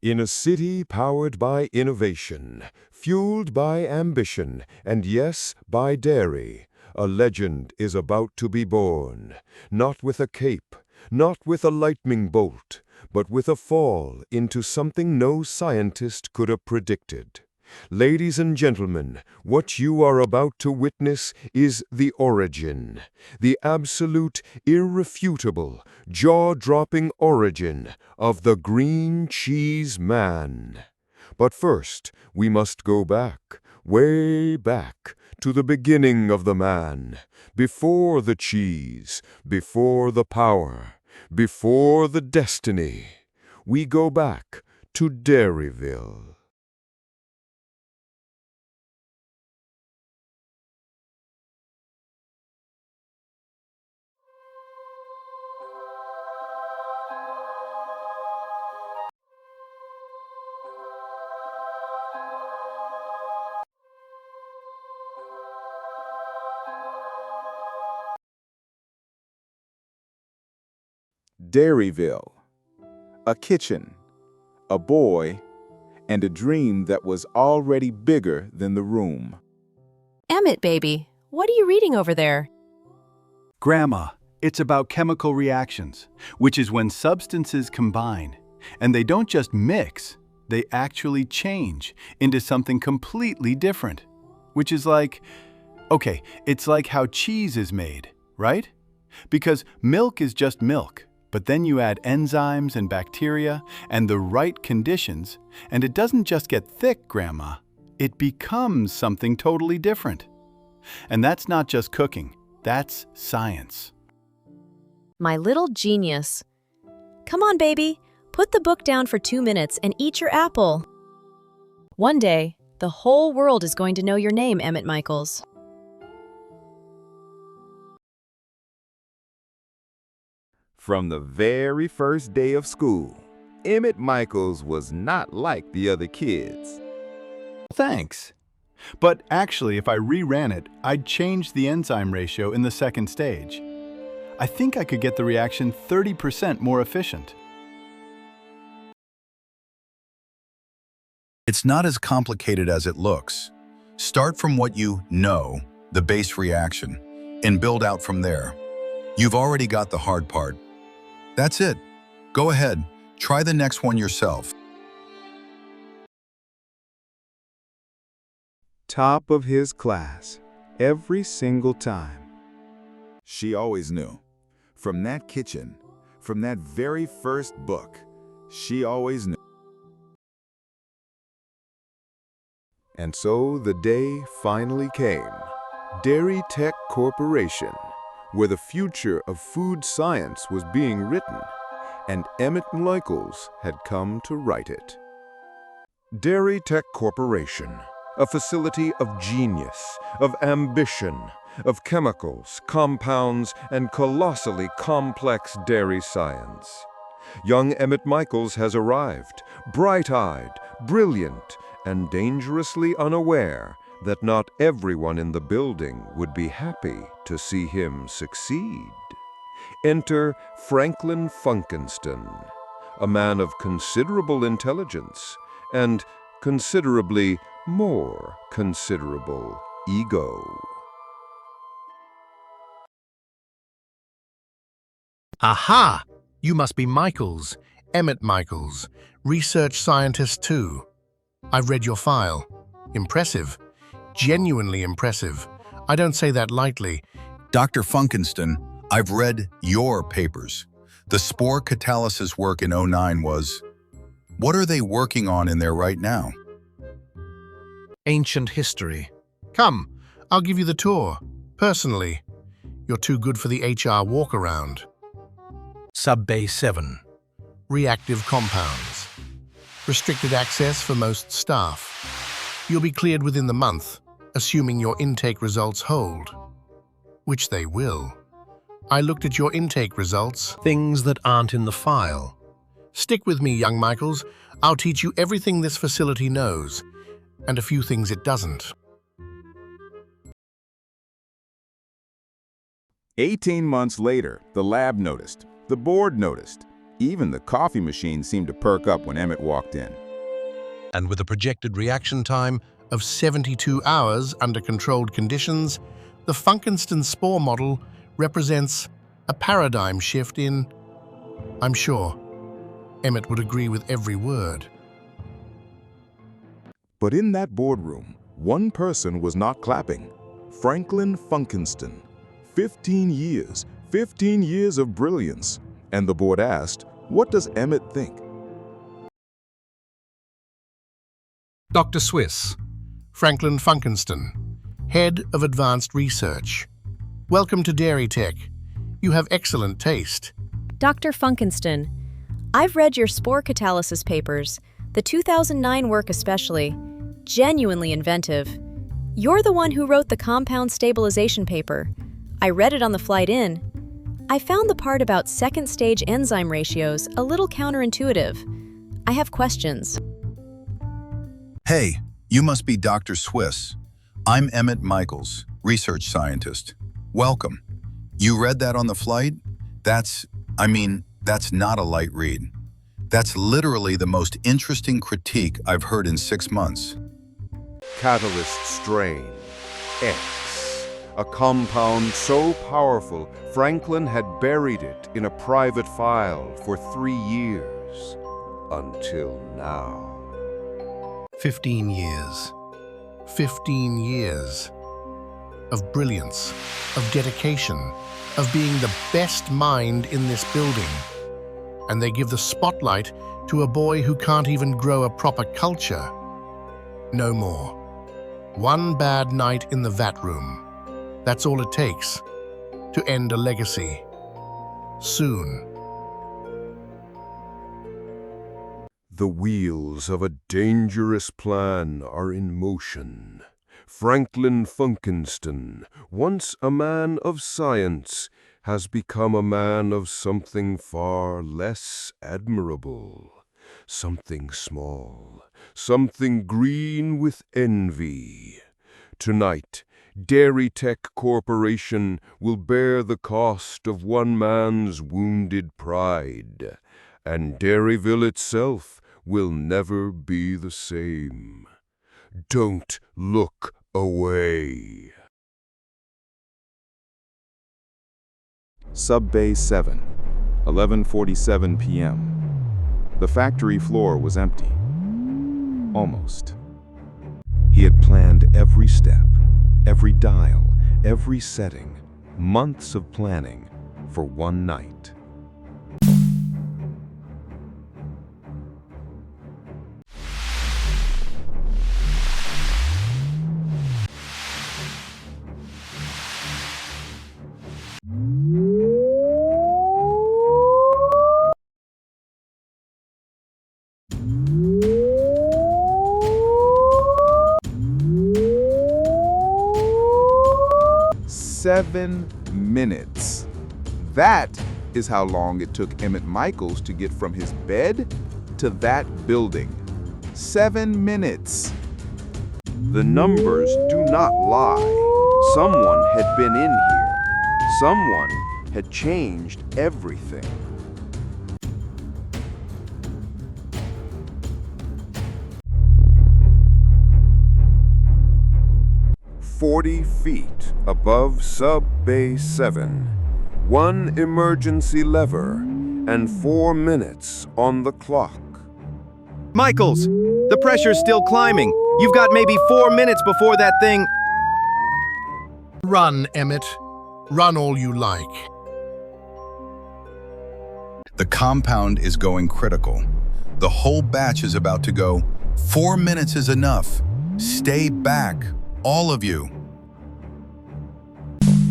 In a city powered by innovation, fueled by ambition, and yes, by dairy, a legend is about to be born, not with a cape, not with a lightning bolt, but with a fall into something no scientist could have predicted. Ladies and gentlemen, what you are about to witness is the origin, the absolute, irrefutable, jaw-dropping origin of the Green Cheese Man. But first, we must go back, way back, to the beginning of the man, before the cheese, before the power, before the destiny. We go back to Dairyville. Dairyville, a kitchen, a boy, and a dream that was already bigger than the room. Emmett, baby, what are you reading over there? Grandma, it's about chemical reactions, which is when substances combine. And they don't just mix, they actually change into something completely different. Which is like, okay, it's like how cheese is made, right? Because milk is just milk. But then you add enzymes and bacteria and the right conditions, and it doesn't just get thick, Grandma. It becomes something totally different. And that's not just cooking, that's science. My little genius. Come on, baby, put the book down for 2 minutes and eat your apple. One day, the whole world is going to know your name, Emmitt Michaels. From the very first day of school, Emmitt Michaels was not like the other kids. Thanks. But actually, if I reran it, I'd change the enzyme ratio in the second stage. I think I could get the reaction 30% more efficient. It's not as complicated as it looks. Start from what you know, the base reaction, and build out from there. You've already got the hard part. That's it. Go ahead, try the next one yourself. Top of his class, every single time. She always knew. From that kitchen, from that very first book, she always knew. And so the day finally came. Dairy Tech Corporation, where the future of food science was being written, and Emmitt Michaels had come to write it. Dairy Tech Corporation, a facility of genius, of ambition, of chemicals, compounds, and colossally complex dairy science. Young Emmitt Michaels has arrived, bright-eyed, brilliant, and dangerously unaware that not everyone in the building would be happy to see him succeed. Enter Franklin Funkinston, a man of considerable intelligence and considerably more considerable ego. Aha! You must be Michaels, Emmitt Michaels, research scientist too. I've read your file. Impressive. Genuinely impressive. I don't say that lightly. Dr. Funkinston, I've read your papers. The spore catalysis work in '09 was... What are they working on in there right now? Ancient history. Come, I'll give you the tour, personally. You're too good for the HR walk-around. Sub-Bay 7. Reactive compounds. Restricted access for most staff. You'll be cleared within the month, assuming your intake results hold. Which they will. I looked at your intake results. Things that aren't in the file. Stick with me, young Michaels. I'll teach you everything this facility knows, and a few things it doesn't. 18 months later, the lab noticed, the board noticed, Even the coffee machine seemed to perk up when Emmett walked in. And with a projected reaction time of 72 hours under controlled conditions, the Funkinston spore model represents a paradigm shift in, I'm sure, Emmett would agree with every word. But in that boardroom, one person was not clapping. Franklin Funkinston. 15 years of brilliance. And the board asked, what does Emmett think? Dr. Swiss, Franklin Funkinston, Head of Advanced Research. Welcome to Dairy Tech. You have excellent taste. Dr. Funkinston, I've read your spore catalysis papers, the 2009 work especially. Genuinely inventive. You're the one who wrote the compound stabilization paper. I read it on the flight in. I found the part about second-stage enzyme ratios a little counterintuitive. I have questions. Hey, you must be Dr. Swiss. I'm Emmitt Michaels, research scientist. Welcome. You read that on the flight? That's not a light read. That's literally the most interesting critique I've heard in 6 months. Catalyst strain, X. A compound so powerful, Franklin had buried it in a private file for 3 years. Until now. 15 years. 15 years. Of brilliance, of dedication, of being the best mind in this building. And they give the spotlight to a boy who can't even grow a proper culture. No more. One bad night in the vat room. That's all it takes to end a legacy. Soon. The wheels of a dangerous plan are in motion. Franklin Funkinston, once a man of science, has become a man of something far less admirable. Something small, something green with envy. Tonight, Dairy Tech Corporation will bear the cost of one man's wounded pride, and Dairyville itself will never be the same. Don't look away. Sub-Bay 7, 11:47 p.m. The factory floor was empty. Almost. He had planned every step, every dial, every setting, months of planning for one night. Seven minutes. That is how long it took Emmitt Michaels to get from his bed to that building. 7 minutes. The numbers do not lie. Someone had been in here. Someone had changed everything. "40 feet above Sub-Bay 7, one emergency lever, and 4 minutes on the clock." Michaels, the pressure's still climbing. You've got maybe 4 minutes before that thing. Run, Emmett. Run all you like. The compound is going critical. The whole batch is about to go. 4 minutes is enough. Stay back, all of you.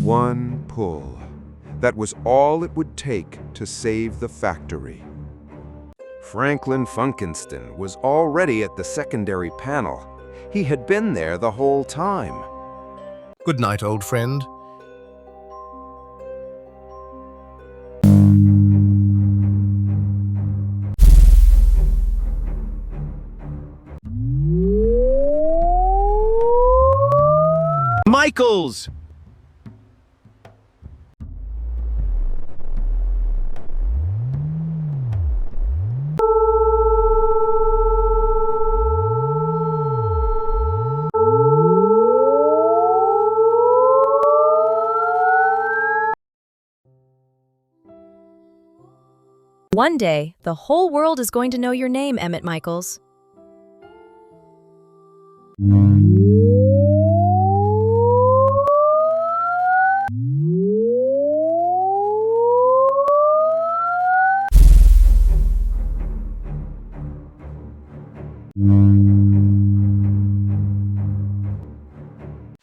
One pull. That was all it would take to save the factory. Franklin Funkinston was already at the secondary panel. He had been there the whole time. Good night, old friend. Michaels! One day, the whole world is going to know your name, Emmitt Michaels.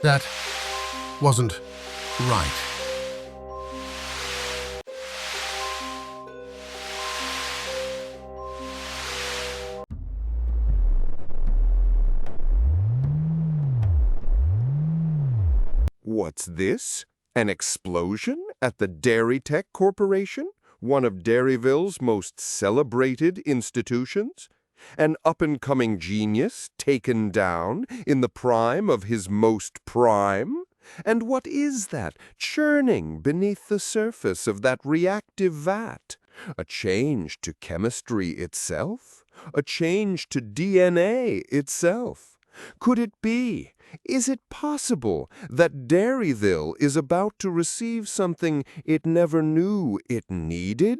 That wasn't right. What's this? An explosion at the Dairy Tech Corporation, one of Dairyville's most celebrated institutions? An up-and-coming genius taken down in the prime of his most prime? And what is that churning beneath the surface of that reactive vat? A change to chemistry itself? A change to DNA itself? Could it be? Is it possible that Dairyville is about to receive something it never knew it needed?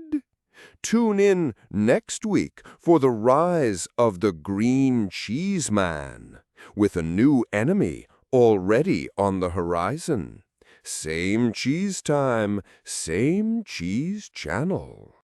Tune in next week for the rise of the Green Cheese Man, with a new enemy already on the horizon. Same cheese time, same cheese channel.